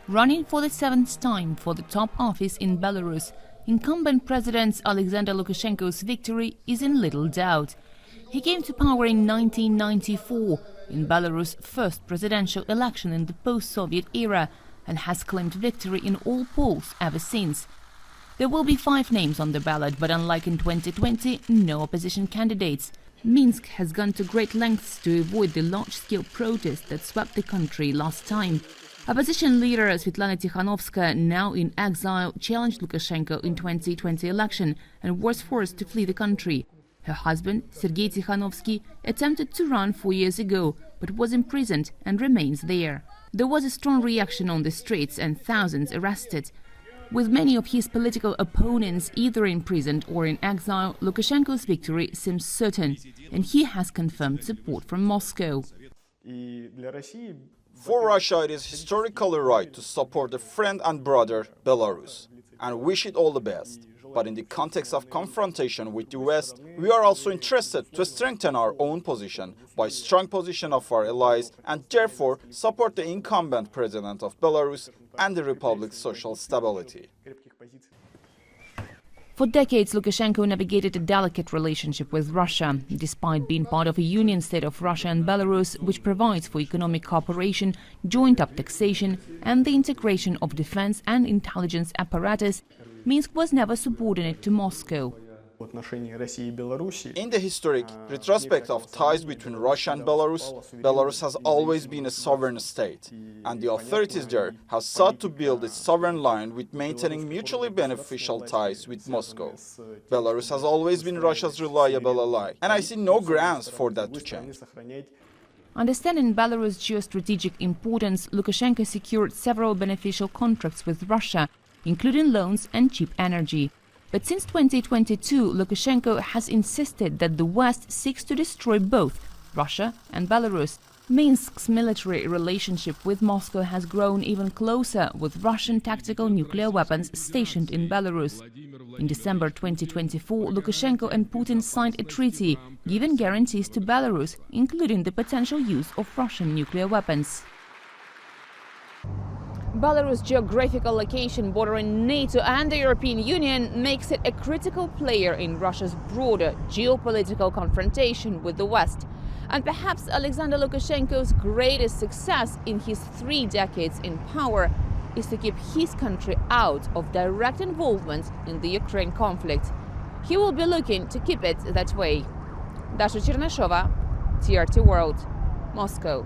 Running for the seventh time for the top office in Belarus, incumbent President Alexander Lukashenko's victory is in little doubt. He came to power in 1994, in Belarus' first presidential election in the post-Soviet era, and has claimed victory in all polls ever since. There will be 5 names on the ballot, but unlike in 2020, no opposition candidates. Minsk has gone to great lengths to avoid the large-scale protests that swept the country last time. Opposition leader Svetlana Tikhanovskaya, now in exile, challenged Lukashenko in 2020 election and was forced to flee the country. Her husband, Sergei Tikhanovsky, attempted to run 4 years ago, but was imprisoned and remains there. There was a strong reaction on the streets and thousands arrested. With many of his political opponents either imprisoned or in exile, Lukashenko's victory seems certain, and he has confirmed support from Moscow. For Russia, it is historically right to support a friend and brother, Belarus, and wish it all the best. But in the context of confrontation with the West, we are also interested to strengthen our own position by strong position of our allies and therefore support the incumbent president of Belarus and the Republic's social stability. For decades, Lukashenko navigated a delicate relationship with Russia, despite being part of a union state of Russia and Belarus, which provides for economic cooperation, joint-up taxation, and the integration of defense and intelligence apparatus. Minsk was never subordinate to Moscow. In the historic retrospect of ties between Russia and Belarus, Belarus has always been a sovereign state, and the authorities there have sought to build a sovereign line with maintaining mutually beneficial ties with Moscow. Belarus has always been Russia's reliable ally, and I see no grounds for that to change. Understanding Belarus' geostrategic importance, Lukashenko secured several beneficial contracts with Russia, including loans and cheap energy. But since 2022, Lukashenko has insisted that the West seeks to destroy both Russia and Belarus. Minsk's military relationship with Moscow has grown even closer, with Russian tactical nuclear weapons stationed in Belarus. In December 2024, Lukashenko and Putin signed a treaty giving guarantees to Belarus, including the potential use of Russian nuclear weapons. Belarus' geographical location bordering NATO and the European Union makes it a critical player in Russia's broader geopolitical confrontation with the West. And perhaps Alexander Lukashenko's greatest success in his 3 decades in power is to keep his country out of direct involvement in the Ukraine conflict. He will be looking to keep it that way. Dasha Chernyshova, TRT World, Moscow.